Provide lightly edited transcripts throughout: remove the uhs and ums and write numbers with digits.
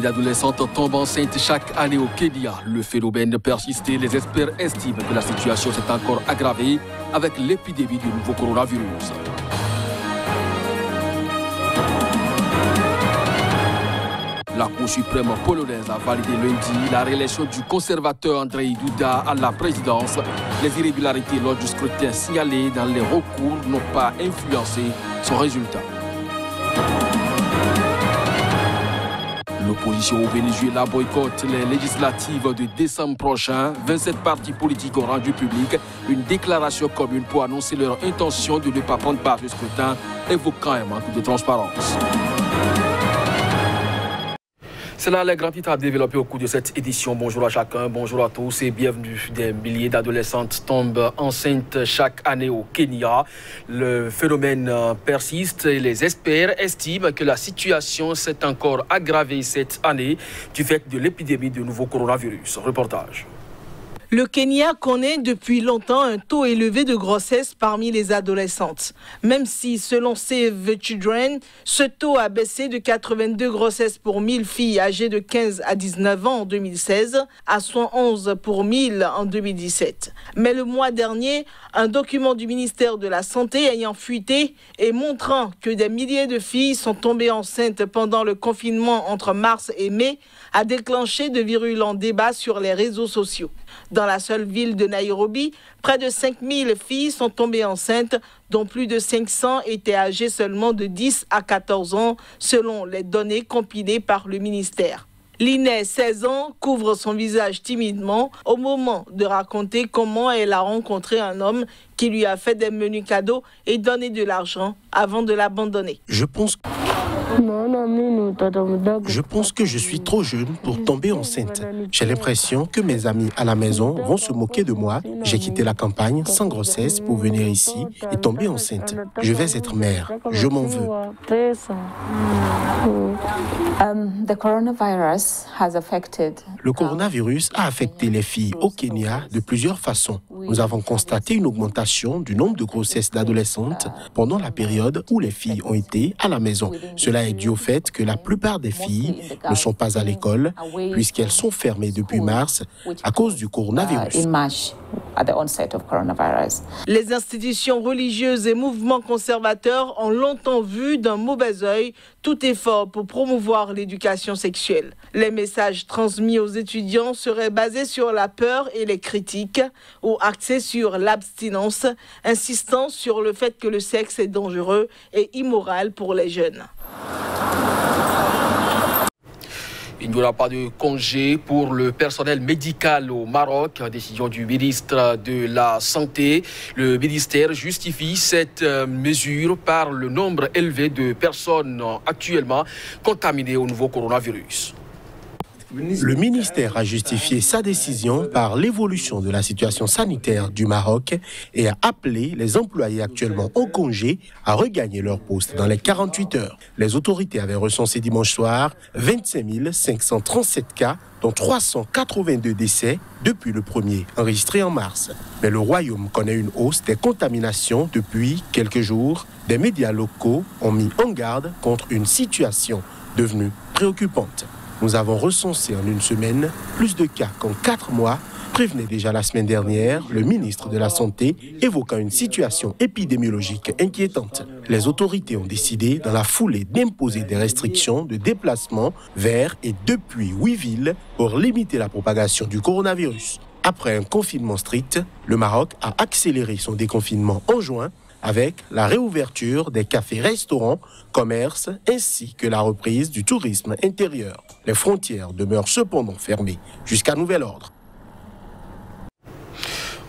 d'adolescentes tombent enceintes chaque année au Kenya. Le phénomène persiste et les experts estiment que la situation s'est encore aggravée avec l'épidémie du nouveau coronavirus. La Cour suprême polonaise a validé lundi la réélection du conservateur Andrzej Duda à la présidence. Les irrégularités lors du scrutin signalées dans les recours n'ont pas influencé son résultat. L'opposition au Venezuela boycotte les législatives de décembre prochain. 27 partis politiques ont rendu public une déclaration commune pour annoncer leur intention de ne pas prendre part au scrutin, évoquant un manque de transparence. C'est là les grands titres à développer au cours de cette édition. Bonjour à chacun, bonjour à tous et bienvenue. Des milliers d'adolescentes tombent enceintes chaque année au Kenya. Le phénomène persiste et les experts estiment que la situation s'est encore aggravée cette année du fait de l'épidémie du nouveau coronavirus. Reportage. Le Kenya connaît depuis longtemps un taux élevé de grossesse parmi les adolescentes. Même si, selon Save the Children, ce taux a baissé de 82 grossesses pour 1000 filles âgées de 15 à 19 ans en 2016 à 111 pour 1000 en 2017. Mais le mois dernier, un document du ministère de la Santé ayant fuité et montrant que des milliers de filles sont tombées enceintes pendant le confinement entre mars et mai a déclenché de virulents débats sur les réseaux sociaux. Dans la seule ville de Nairobi, près de 5000 filles sont tombées enceintes, dont plus de 500 étaient âgées seulement de 10 à 14 ans, selon les données compilées par le ministère. Linée, 16 ans, couvre son visage timidement au moment de raconter comment elle a rencontré un homme qui lui a fait des menus cadeaux et donné de l'argent avant de l'abandonner. Je pense que je suis trop jeune pour tomber enceinte. J'ai l'impression que mes amis à la maison vont se moquer de moi. J'ai quitté la campagne sans grossesse pour venir ici et tomber enceinte. Je vais être mère. Je m'en veux. Le coronavirus a affecté les filles au Kenya de plusieurs façons. Nous avons constaté une augmentation du nombre de grossesses d'adolescentes pendant la période où les filles ont été à la maison. Cela est dû au fait que la plupart des filles ne sont pas à l'école puisqu'elles sont fermées depuis mars à cause du coronavirus. Les institutions religieuses et mouvements conservateurs ont longtemps vu d'un mauvais œil tout effort pour promouvoir l'éducation sexuelle. Les messages transmis aux étudiants seraient basés sur la peur et les critiques ou axés sur l'abstinence, insistant sur le fait que le sexe est dangereux et immoral pour les jeunes. Il n'y aura pas de congé pour le personnel médical au Maroc, décision du ministre de la Santé. Le ministère justifie cette mesure par le nombre élevé de personnes actuellement contaminées au nouveau coronavirus. Le ministère a justifié sa décision par l'évolution de la situation sanitaire du Maroc et a appelé les employés actuellement en congé à regagner leur poste dans les 48 heures. Les autorités avaient recensé dimanche soir 25 537 cas, dont 382 décès depuis le premier, enregistré en mars. Mais le Royaume connaît une hausse des contaminations depuis quelques jours. Des médias locaux ont mis en garde contre une situation devenue préoccupante. Nous avons recensé en une semaine plus de cas qu'en 4 mois, prévenait déjà la semaine dernière le ministre de la Santé, évoquant une situation épidémiologique inquiétante. Les autorités ont décidé dans la foulée d'imposer des restrictions de déplacement vers et depuis 8 villes pour limiter la propagation du coronavirus. Après un confinement strict, le Maroc a accéléré son déconfinement en juin avec la réouverture des cafés-restaurants, commerces, ainsi que la reprise du tourisme intérieur. Les frontières demeurent cependant fermées jusqu'à nouvel ordre.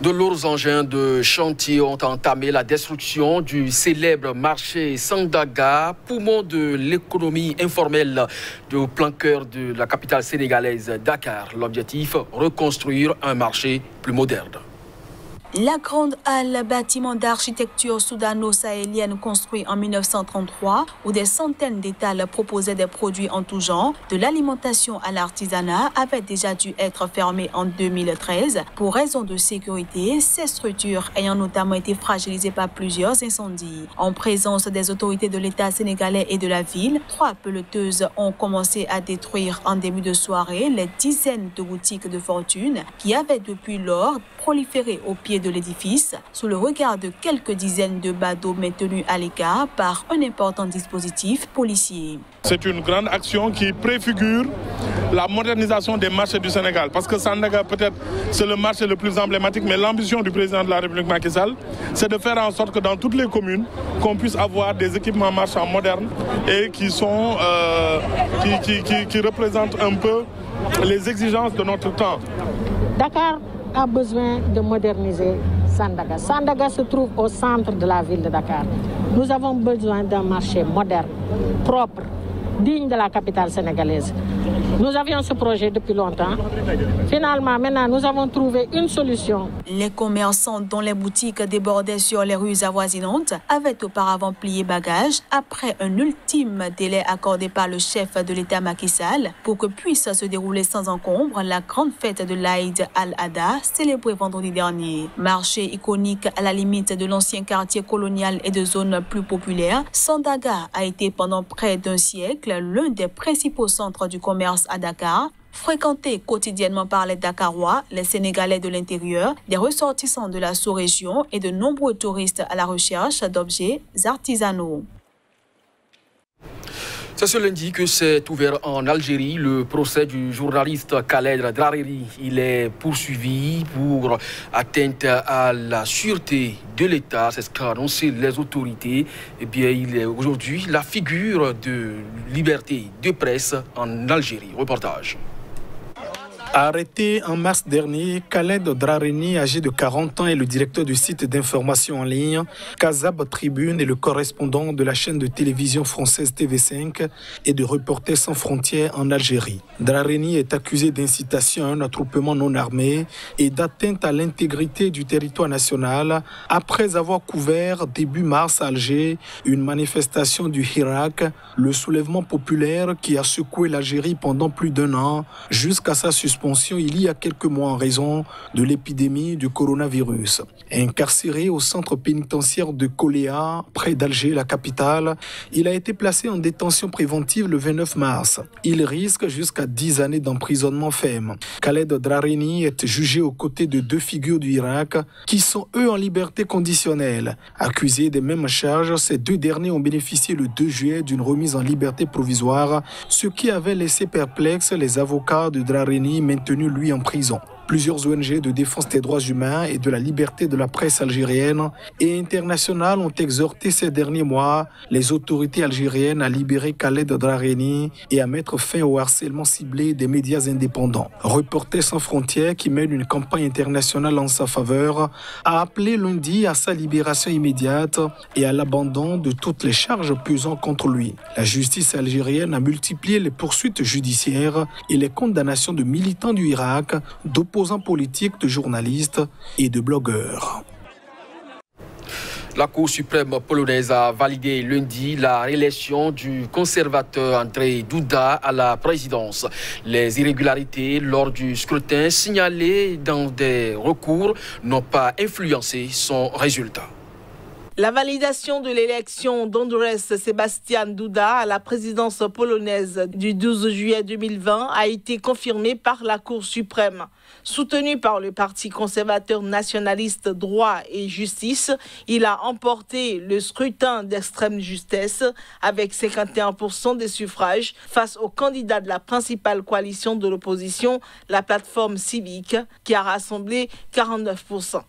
De lourds engins de chantier ont entamé la destruction du célèbre marché Sandaga, poumon de l'économie informelle au plein cœur de la capitale sénégalaise Dakar. L'objectif, reconstruire un marché plus moderne. La grande halle, bâtiment d'architecture soudano-sahélienne construit en 1933, où des centaines d'étals proposaient des produits en tout genre, de l'alimentation à l'artisanat, avait déjà dû être fermé en 2013 pour raison de sécurité, ces structures ayant notamment été fragilisées par plusieurs incendies. En présence des autorités de l'État sénégalais et de la ville, 3 pelleteuses ont commencé à détruire en début de soirée les dizaines de boutiques de fortune qui avaient depuis lors proliféré au pied de l'édifice, sous le regard de quelques dizaines de badauds maintenus à l'écart par un important dispositif policier. C'est une grande action qui préfigure la modernisation des marchés du Sénégal. Parce que Sandaga, peut-être, c'est le marché le plus emblématique, mais l'ambition du président de la République Macky Sall, c'est de faire en sorte que dans toutes les communes, qu'on puisse avoir des équipements marchands modernes et qui représentent un peu les exigences de notre temps. Dakar a besoin de moderniser Sandaga. Sandaga se trouve au centre de la ville de Dakar. Nous avons besoin d'un marché moderne, propre, digne de la capitale sénégalaise. Nous avions ce projet depuis longtemps. Finalement, maintenant, nous avons trouvé une solution. Les commerçants dont les boutiques débordaient sur les rues avoisinantes avaient auparavant plié bagages après un ultime délai accordé par le chef de l'État Macky Sall pour que puisse se dérouler sans encombre la grande fête de l'Aïd al-Adha célébrée vendredi dernier. Marché iconique à la limite de l'ancien quartier colonial et de zones plus populaires, Sandaga a été pendant près d'un siècle l'un des principaux centres du commerce à Dakar, fréquenté quotidiennement par les Dakarois, les Sénégalais de l'intérieur, des ressortissants de la sous-région et de nombreux touristes à la recherche d'objets artisanaux. C'est ce lundi que s'est ouvert en Algérie le procès du journaliste Khaled Drareri. Il est poursuivi pour atteinte à la sûreté de l'État, c'est ce qu'ont annoncé les autorités. Eh bien, il est aujourd'hui la figure de liberté de presse en Algérie. Reportage. Arrêté en mars dernier, Khaled Drareni, âgé de 40 ans, est le directeur du site d'information en ligne Kazab Tribune et le correspondant de la chaîne de télévision française TV5 et de Reporters sans frontières en Algérie. Drareni est accusé d'incitation à un attroupement non armé et d'atteinte à l'intégrité du territoire national après avoir couvert début mars à Alger une manifestation du Hirak, le soulèvement populaire qui a secoué l'Algérie pendant plus d'1 an jusqu'à sa suspension il y a quelques mois en raison de l'épidémie du coronavirus. Incarcéré au centre pénitentiaire de Koléa, près d'Alger, la capitale, il a été placé en détention préventive le 29 mars. Il risque jusqu'à 10 années d'emprisonnement ferme. Khaled Drareni est jugé aux côtés de 2 figures du Irak qui sont eux en liberté conditionnelle. Accusés des mêmes charges, ces 2 derniers ont bénéficié le 2 juillet d'une remise en liberté provisoire, ce qui avait laissé perplexes les avocats de Drareni maintenu lui en prison. Plusieurs ONG de défense des droits humains et de la liberté de la presse algérienne et internationale ont exhorté ces derniers mois les autorités algériennes à libérer Khaled Drareni et à mettre fin au harcèlement ciblé des médias indépendants. Reporters sans frontières, qui mène une campagne internationale en sa faveur, a appelé lundi à sa libération immédiate et à l'abandon de toutes les charges pesant contre lui. La justice algérienne a multiplié les poursuites judiciaires et les condamnations de militants du Irak, d'opposants politiques, de journalistes et de blogueurs. La Cour suprême polonaise a validé lundi la réélection du conservateur Andrzej Duda à la présidence. Les irrégularités lors du scrutin signalées dans des recours n'ont pas influencé son résultat. La validation de l'élection d'Andrzej Sebastian Duda à la présidence polonaise du 12 juillet 2020 a été confirmée par la Cour suprême. Soutenu par le Parti conservateur nationaliste Droit et Justice, il a emporté le scrutin d'extrême justesse avec 51% des suffrages face au candidat de la principale coalition de l'opposition, la plateforme civique, qui a rassemblé 49%.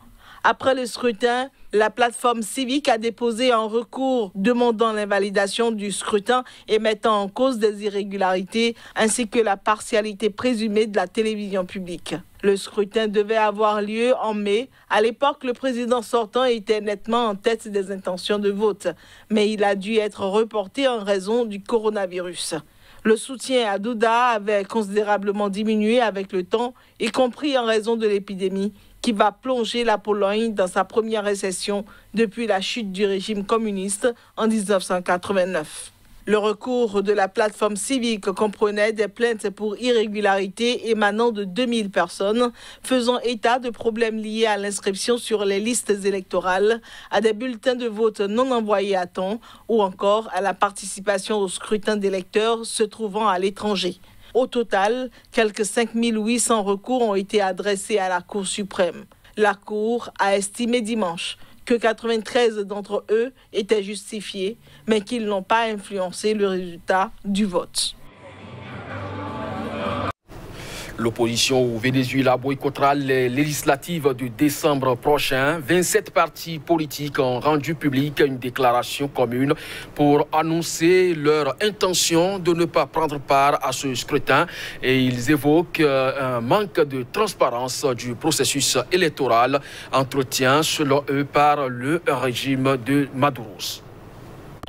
Après le scrutin, la plateforme civique a déposé un recours demandant l'invalidation du scrutin et mettant en cause des irrégularités ainsi que la partialité présumée de la télévision publique. Le scrutin devait avoir lieu en mai. À l'époque, le président sortant était nettement en tête des intentions de vote, mais il a dû être reporté en raison du coronavirus. Le soutien à Douda avait considérablement diminué avec le temps, y compris en raison de l'épidémie qui va plonger la Pologne dans sa première récession depuis la chute du régime communiste en 1989. Le recours de la plateforme civique comprenait des plaintes pour irrégularité émanant de 2000 personnes, faisant état de problèmes liés à l'inscription sur les listes électorales, à des bulletins de vote non envoyés à temps ou encore à la participation au scrutin d'électeurs se trouvant à l'étranger. Au total, quelques 5800 recours ont été adressés à la Cour suprême. La Cour a estimé dimanche que 93 d'entre eux étaient justifiés, mais qu'ils n'ont pas influencé le résultat du vote. L'opposition au Venezuela boycottera les législatives de décembre prochain. 27 partis politiques ont rendu publique une déclaration commune pour annoncer leur intention de ne pas prendre part à ce scrutin. Et ils évoquent un manque de transparence du processus électoral entretenu selon eux par le régime de Maduro.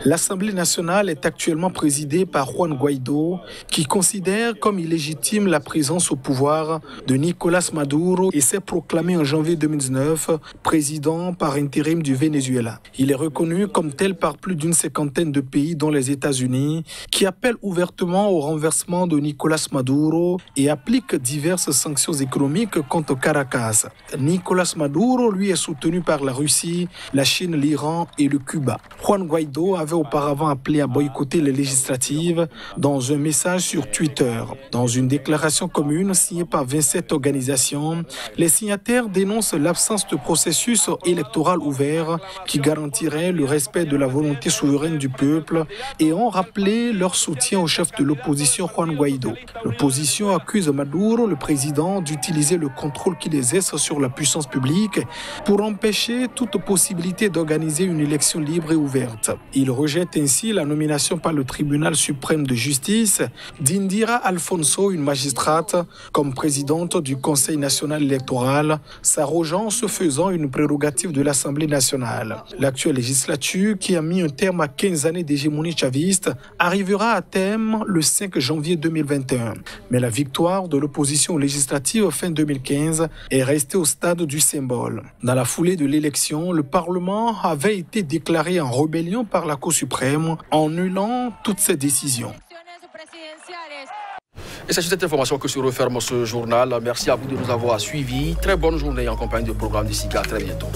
L'Assemblée nationale est actuellement présidée par Juan Guaidó, qui considère comme illégitime la présence au pouvoir de Nicolás Maduro et s'est proclamé en janvier 2019 président par intérim du Venezuela. Il est reconnu comme tel par plus d'une cinquantaine de pays, dont les États-Unis, qui appellent ouvertement au renversement de Nicolás Maduro et appliquent diverses sanctions économiques contre Caracas. Nicolás Maduro, lui, est soutenu par la Russie, la Chine, l'Iran et le Cuba. Juan Guaidó avait auparavant appelé à boycotter les législatives dans un message sur Twitter. Dans une déclaration commune signée par 27 organisations, les signataires dénoncent l'absence de processus électoral ouvert qui garantirait le respect de la volonté souveraine du peuple et ont rappelé leur soutien au chef de l'opposition Juan Guaidó. L'opposition accuse Maduro, le président, d'utiliser le contrôle qu'il exerce sur la puissance publique pour empêcher toute possibilité d'organiser une élection libre et ouverte. Il rejette ainsi la nomination par le tribunal suprême de justice d'Indira Alfonso, une magistrate, comme présidente du Conseil national électoral, s'arrogeant ce faisant une prérogative de l'Assemblée nationale. L'actuelle législature, qui a mis un terme à 15 années d'hégémonie chaviste, arrivera à terme le 5 janvier 2021. Mais la victoire de l'opposition aux législatives fin 2015 est restée au stade du symbole. Dans la foulée de l'élection, le Parlement avait été déclaré en rébellion par la Cour suprême, en annulant toutes ces décisions. Et c'est sur cette information que se referme ce journal. Merci à vous de nous avoir suivis. Très bonne journée en compagnie du programme de SIGA. À très bientôt.